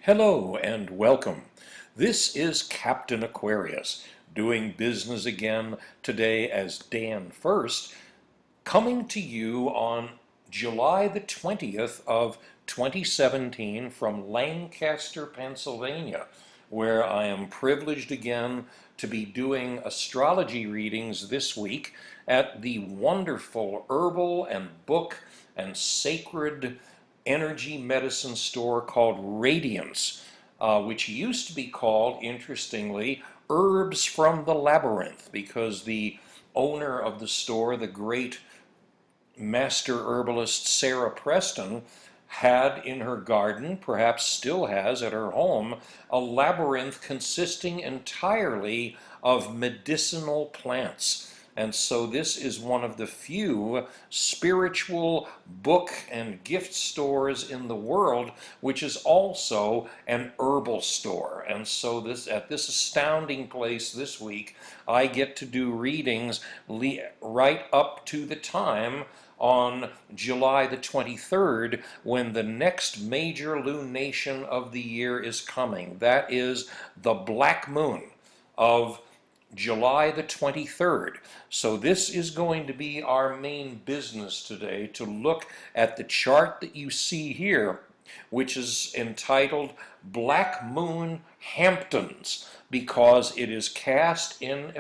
Hello and welcome. This is Captain Aquarius, doing business again today as Dan First, coming to you on July the 20th of 2017 from Lancaster, Pennsylvania, where I am privileged again to be doing astrology readings this week at the wonderful herbal and book and sacred energy medicine store called Radiance, which used to be called, interestingly, Herbs from the Labyrinth, because the owner of the store, the great master herbalist Sarah Preston, had in her garden, perhaps still has at her home, a labyrinth consisting entirely of medicinal plants. And so this is one of the few spiritual book and gift stores in the world, which is also an herbal store. And so at this astounding place this week, I get to do readings right up to the time on July the 23rd, when the next major lunation of the year is coming. That is the black moon of July the 23rd. So this is going to be our main business today, to look at the chart that you see here, which is entitled Black Moon Hamptons, because it is cast in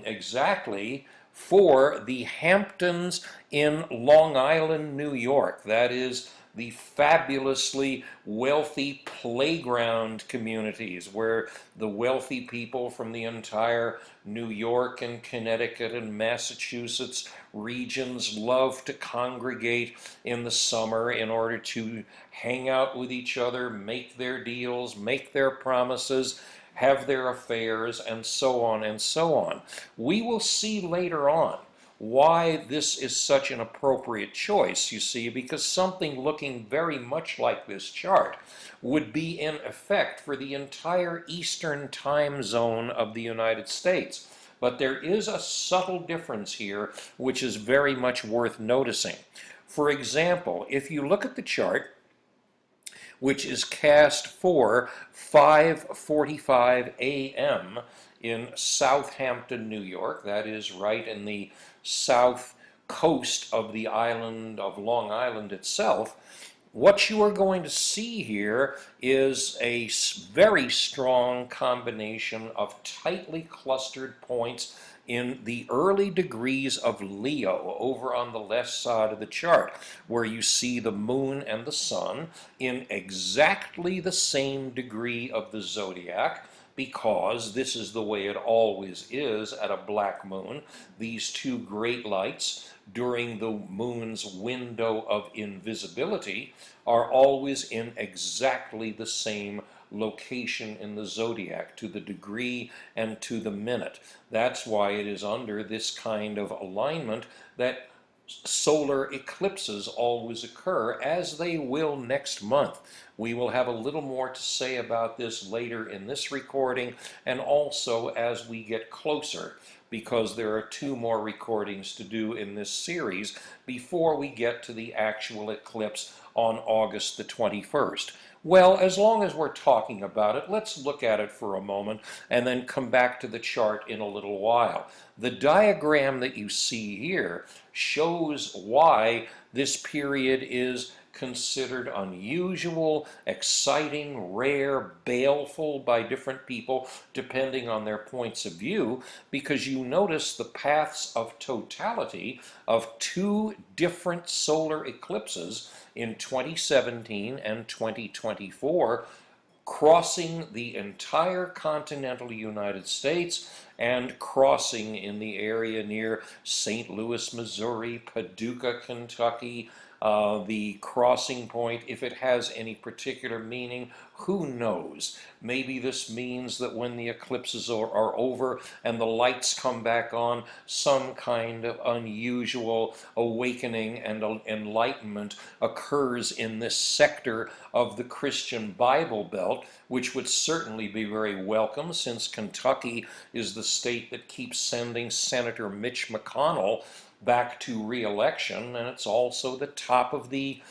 exactly for the Hamptons in Long Island, New York. That is the fabulously wealthy playground communities where the wealthy people from the entire New York and Connecticut and Massachusetts regions love to congregate in the summer in order to hang out with each other, make their deals, make their promises, have their affairs, and so on and so on. We will see later on why this is such an appropriate choice, you see, because something looking very much like this chart would be in effect for the entire eastern time zone of the United States. But there is a subtle difference here which is very much worth noticing. For example, if you look at the chart, which is cast for 5:45 a.m. in Southampton, New York. That is right in the south coast of the island of Long Island itself. What you are going to see here is a very strong combination of tightly clustered points in the early degrees of Leo over on the left side of the chart, where you see the moon and the sun in exactly the same degree of the zodiac, because this is the way it always is at a black moon. These two great lights during the moon's window of invisibility are always in exactly the same location in the zodiac, to the degree and to the minute. That's why it is under this kind of alignment that solar eclipses always occur, as they will next month. We will have a little more to say about this later in this recording, and also as we get closer, because there are two more recordings to do in this series before we get to the actual eclipse on August the 21st. Well, as long as we're talking about it, let's look at it for a moment and then come back to the chart in a little while. The diagram that you see here shows why this period is considered unusual, exciting, rare, baleful by different people depending on their points of view, because you notice the paths of totality of two different solar eclipses in 2017 and 2024, crossing the entire continental United States and crossing in the area near St. Louis, Missouri, Paducah, Kentucky. The crossing point, if it has any particular meaning, who knows? Maybe this means that when the eclipses are over and the lights come back on, some kind of unusual awakening and enlightenment occurs in this sector of the Christian Bible Belt, which would certainly be very welcome, since Kentucky is the state that keeps sending Senator Mitch McConnell back to re-election, and it's also the top of the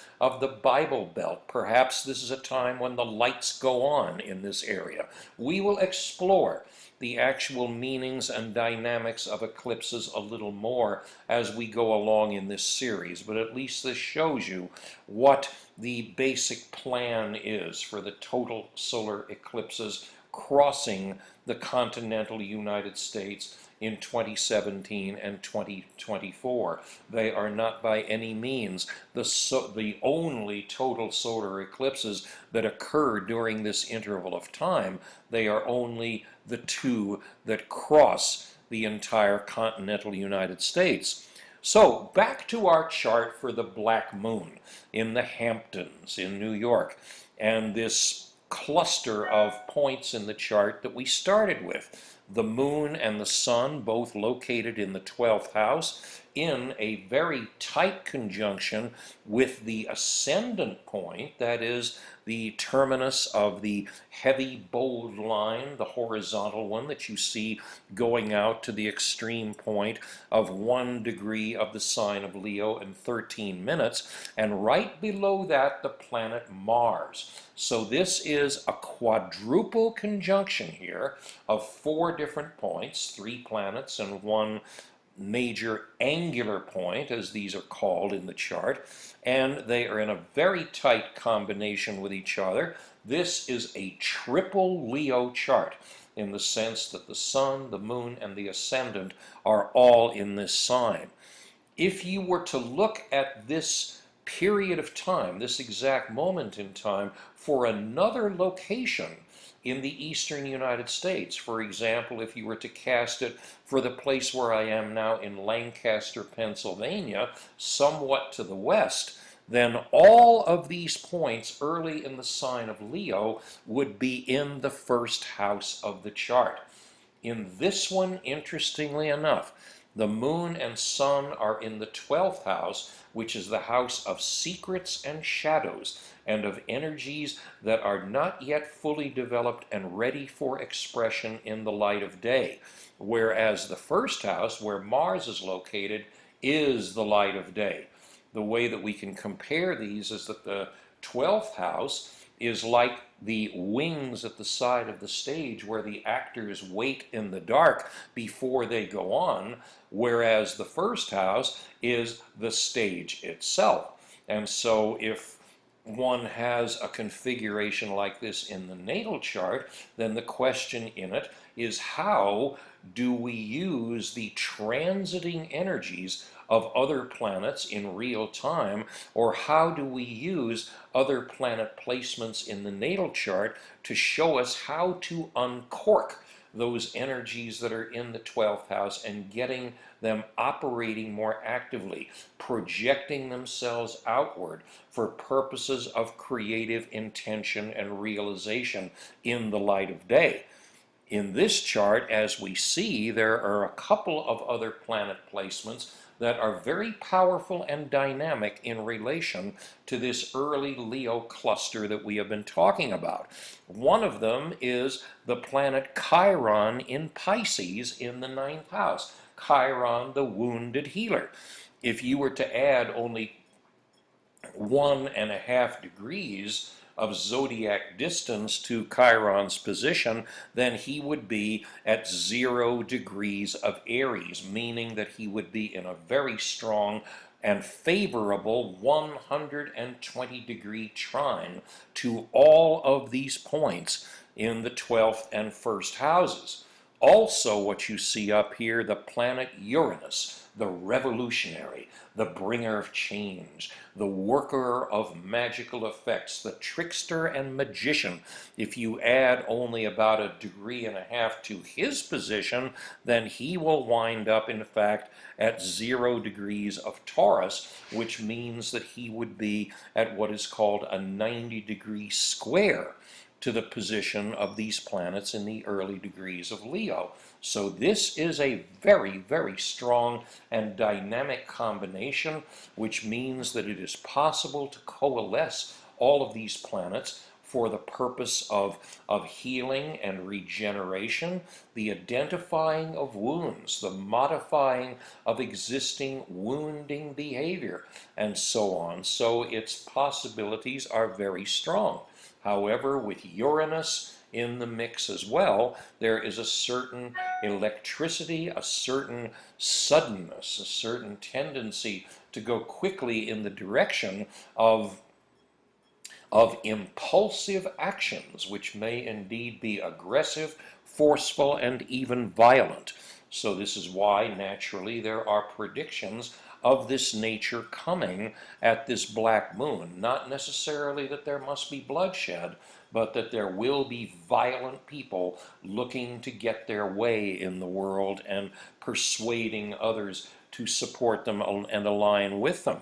Bible Belt. Perhaps this is a time when the lights go on in this area. We will explore the actual meanings and dynamics of eclipses a little more as we go along in this series, but at least this shows you what the basic plan is for the total solar eclipses crossing the continental United States in 2017 and 2024. They are not by any means the only total solar eclipses that occur during this interval of time. They are only the two that cross the entire continental United States. So back to our chart for the Black Moon in the Hamptons in New York, and this cluster of points in the chart that we started with. The moon and the sun both located in the 12th house in a very tight conjunction with the ascendant point, that is the terminus of the heavy bold line, the horizontal one that you see going out to the extreme point of 1 degree of the sign of Leo in 13 minutes, and right below that the planet Mars. So this is a quadruple conjunction here of 4 different points, 3 planets and 1 major angular point, as these are called in the chart, and they are in a very tight combination with each other. This is a triple Leo chart in the sense that the sun, the moon, and the ascendant are all in this sign. If you were to look at this period of time, this exact moment in time, for another location in the eastern United States, for example, if you were to cast it for the place where I am now in Lancaster, Pennsylvania, somewhat to the west, then all of these points early in the sign of Leo would be in the 1st house of the chart. In this one, interestingly enough, the moon and sun are in the 12th house, which is the house of secrets and shadows, and of energies that are not yet fully developed and ready for expression in the light of day. Whereas the 1st house, where Mars is located, is the light of day. The way that we can compare these is that the 12th house is like the wings at the side of the stage where the actors wait in the dark before they go on, whereas the 1st house is the stage itself. And so if one has a configuration like this in the natal chart, then the question in it is, how do we use the transiting energies of other planets in real time, or how do we use other planet placements in the natal chart to show us how to uncork those energies that are in the 12th house and getting them operating more actively, projecting themselves outward for purposes of creative intention and realization in the light of day. In this chart, as we see, there are a couple of other planet placements that are very powerful and dynamic in relation to this early Leo cluster that we have been talking about. One of them is the planet Chiron in Pisces in the 9th house. Chiron, the wounded healer. If you were to add only 1.5 degrees of zodiac distance to Chiron's position, then he would be at 0 degrees of Aries, meaning that he would be in a very strong and favorable 120-degree trine to all of these points in the 12th and 1st houses. Also, what you see up here, the planet Uranus, the revolutionary, the bringer of change, the worker of magical effects, the trickster and magician. If you add only about 1.5 degrees to his position, then he will wind up, in fact, at 0 degrees of Taurus, which means that he would be at what is called a 90-degree square to the position of these planets in the early degrees of Leo. So this is a very, very strong and dynamic combination, which means that it is possible to coalesce all of these planets for the purpose of healing and regeneration, the identifying of wounds, the modifying of existing wounding behavior, and so on. So its possibilities are very strong. However, with Uranus in the mix as well, there is a certain electricity, a certain suddenness, a certain tendency to go quickly in the direction of impulsive actions, which may indeed be aggressive, forceful, and even violent. So this is why, naturally, there are predictions of this nature coming at this black moon. Not necessarily that there must be bloodshed, but that there will be violent people looking to get their way in the world and persuading others to support them and align with them.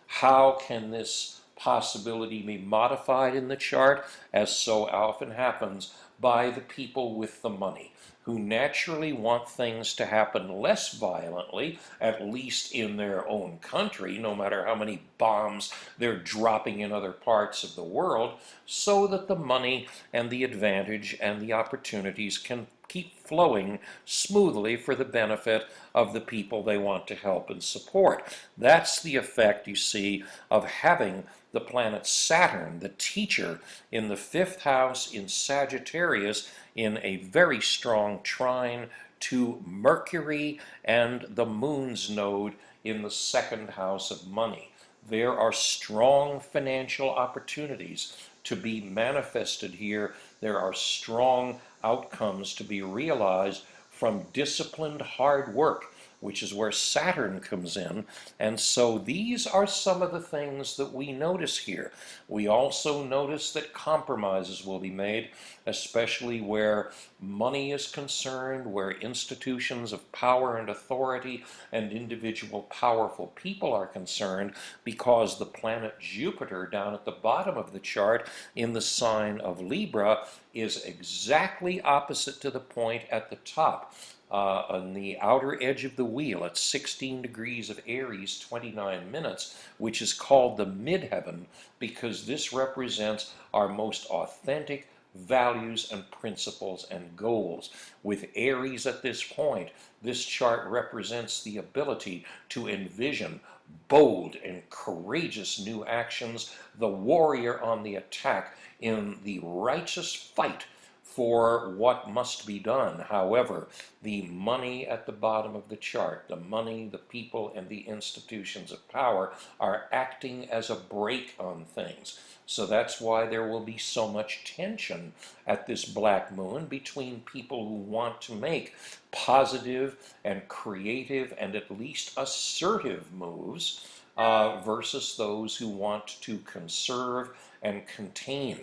How can this possibility be modified in the chart? As so often happens, by the people with the money, who naturally want things to happen less violently, at least in their own country, no matter how many bombs they're dropping in other parts of the world, so that the money and the advantage and the opportunities can keep flowing smoothly for the benefit of the people they want to help and support. That's the effect, you see, of having the planet Saturn, the teacher, in the 5th house in Sagittarius, in a very strong trine to Mercury and the Moon's node in the 2nd house of money. There are strong financial opportunities to be manifested here. There are strong outcomes to be realized from disciplined hard work, which is where Saturn comes in. And so these are some of the things that we notice here. We also notice that compromises will be made, especially where money is concerned, where institutions of power and authority and individual powerful people are concerned, because the planet Jupiter down at the bottom of the chart in the sign of Libra is exactly opposite to the point at the top. On the outer edge of the wheel at 16 degrees of Aries, 29 minutes, which is called the midheaven, because this represents our most authentic values and principles and goals. With Aries at this point, this chart represents the ability to envision bold and courageous new actions, the warrior on the attack in the righteous fight for what must be done. However, the money at the bottom of the chart, the money, the people, and the institutions of power are acting as a brake on things. So that's why there will be so much tension at this black moon between people who want to make positive and creative and at least assertive moves versus those who want to conserve and contain.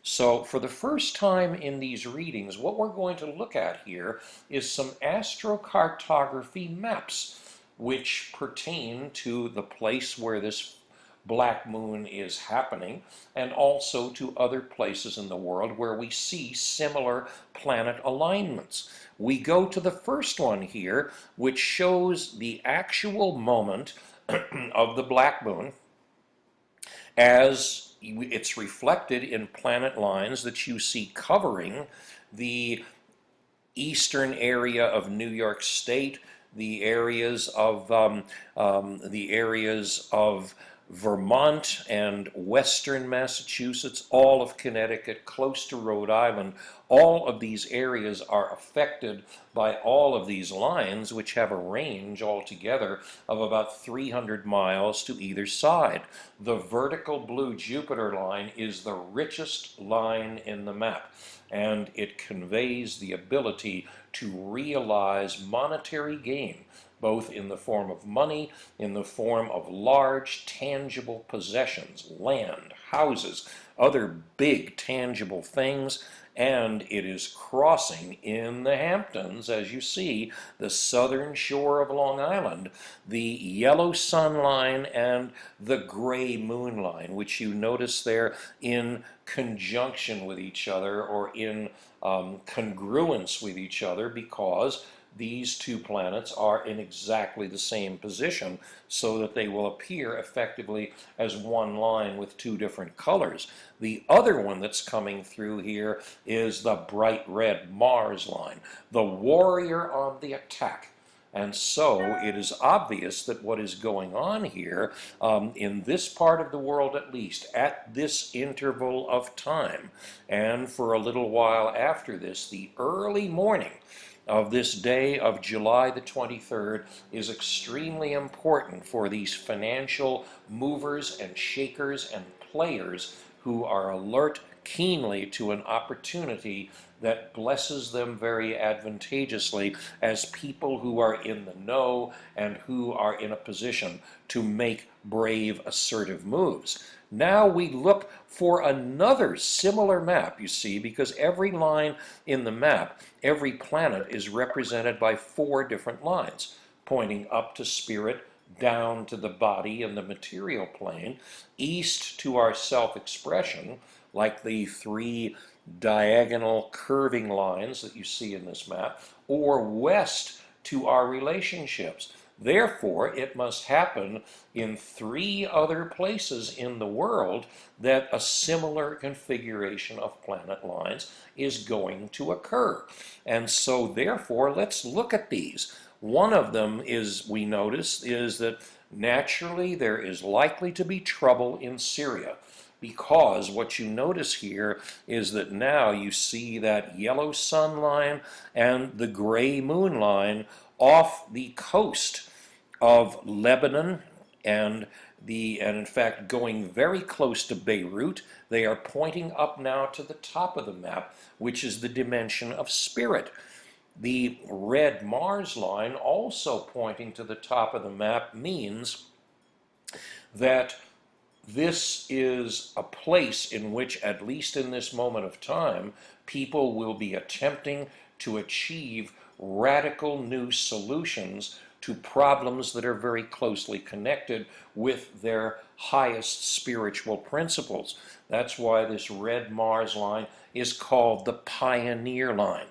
So for the first time in these readings, what we're going to look at here is some astrocartography maps which pertain to the place where this black moon is happening, and also to other places in the world where we see similar planet alignments. We go to the first one here, which shows the actual moment of the black moon as it's reflected in planet lines that you see covering the eastern area of New York State, the areas of Vermont and western Massachusetts, all of Connecticut, close to Rhode Island. All of these areas are affected by all of these lines, which have a range altogether of about 300 miles to either side. The vertical blue Jupiter line is the richest line in the map, and it conveys the ability to realize monetary gain, both in the form of money, in the form of large tangible possessions, land, houses, other big tangible things, and it is crossing in the Hamptons, as you see, the southern shore of Long Island, the yellow sun line and the gray moon line, which you notice there in conjunction with each other or in congruence with each other, because these two planets are in exactly the same position, so that they will appear effectively as one line with two different colors. The other one that's coming through here is the bright red Mars line, the warrior on the attack. And so it is obvious that what is going on here, in this part of the world at least, at this interval of time, and for a little while after this, the early morning of this day of July the 23rd is extremely important for these financial movers and shakers and players who are alert keenly to an opportunity that blesses them very advantageously as people who are in the know and who are in a position to make brave, assertive moves. Now we look for another similar map, you see, because every line in the map, every planet is represented by 4 different lines, pointing up to spirit, down to the body and the material plane, east to our self-expression, like the 3 diagonal curving lines that you see in this map, or west to our relationships. Therefore, it must happen in 3 other places in the world that a similar configuration of planet lines is going to occur. And so, therefore, let's look at these. One of them is, we notice, is that naturally there is likely to be trouble in Syria, because what you notice here is that now you see that yellow sun line and the gray moon line off the coast of Lebanon, and in fact going very close to Beirut. They are pointing up now to the top of the map, which is the dimension of spirit. The red Mars line, also pointing to the top of the map, means that this is a place in which, at least in this moment of time, people will be attempting to achieve radical new solutions to problems that are very closely connected with their highest spiritual principles. That's why this red Mars line is called the pioneer line,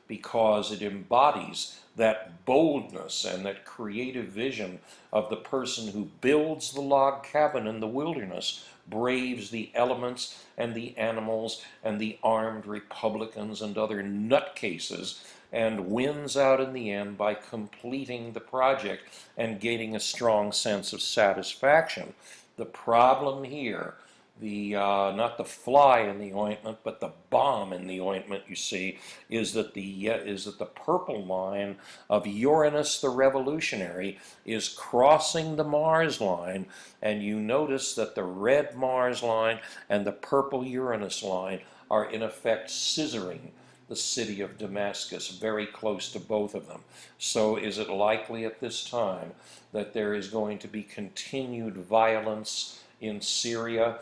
because it embodies that boldness and that creative vision of the person who builds the log cabin in the wilderness, braves the elements and the animals and the armed Republicans and other nutcases, and wins out in the end by completing the project and gaining a strong sense of satisfaction. The problem here, not the fly in the ointment, but the bomb in the ointment, you see, is that the purple line of Uranus the revolutionary is crossing the Mars line, and you notice that the red Mars line and the purple Uranus line are in effect scissoring the city of Damascus, very close to both of them. So is it likely at this time that there is going to be continued violence in Syria?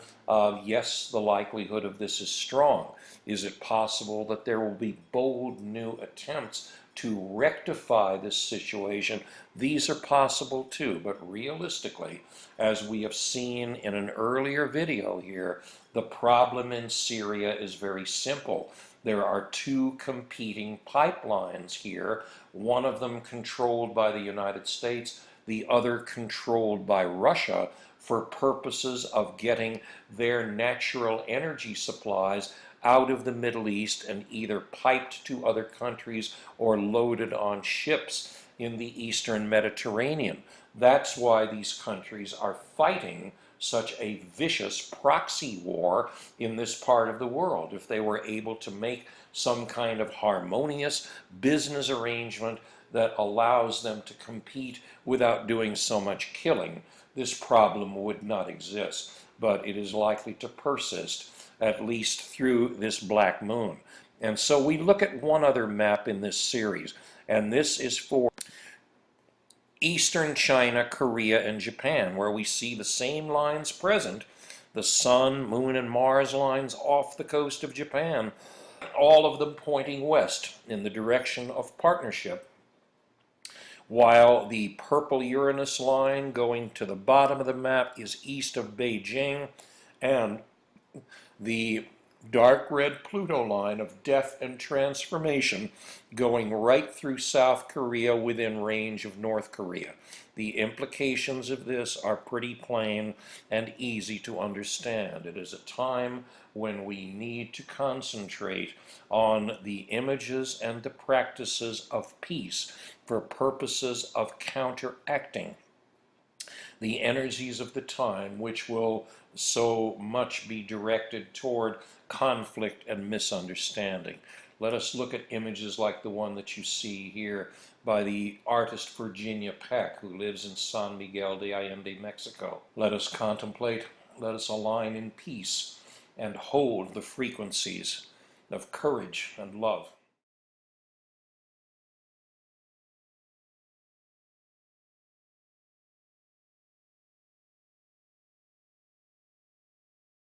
Yes, the likelihood of this is strong. Is it possible that there will be bold new attempts to rectify this situation? These are possible too, but realistically, as we have seen in an earlier video here, the problem in Syria is very simple. There are 2 competing pipelines here, one of them controlled by the United States, the other controlled by Russia, for purposes of getting their natural energy supplies out of the Middle East and either piped to other countries or loaded on ships in the Eastern Mediterranean. That's why these countries are fighting such a vicious proxy war in this part of the world. If they were able to make some kind of harmonious business arrangement that allows them to compete without doing so much killing, this problem would not exist. But it is likely to persist, at least through this black moon. And so we look at one other map in this series, and this is for Eastern China, Korea, and Japan, where we see the same lines present, the Sun, Moon, and Mars lines off the coast of Japan, all of them pointing west in the direction of partnership, while the purple Uranus line going to the bottom of the map is east of Beijing, and the dark red Pluto line of death and transformation going right through South Korea within range of North Korea. The implications of this are pretty plain and easy to understand. It is a time when we need to concentrate on the images and the practices of peace for purposes of counteracting the energies of the time, which will so much be directed toward conflict and misunderstanding. Let us look at images like the one that you see here by the artist Virginia Peck, who lives in San Miguel de Allende, Mexico. Let us contemplate, let us align in peace and hold the frequencies of courage and love.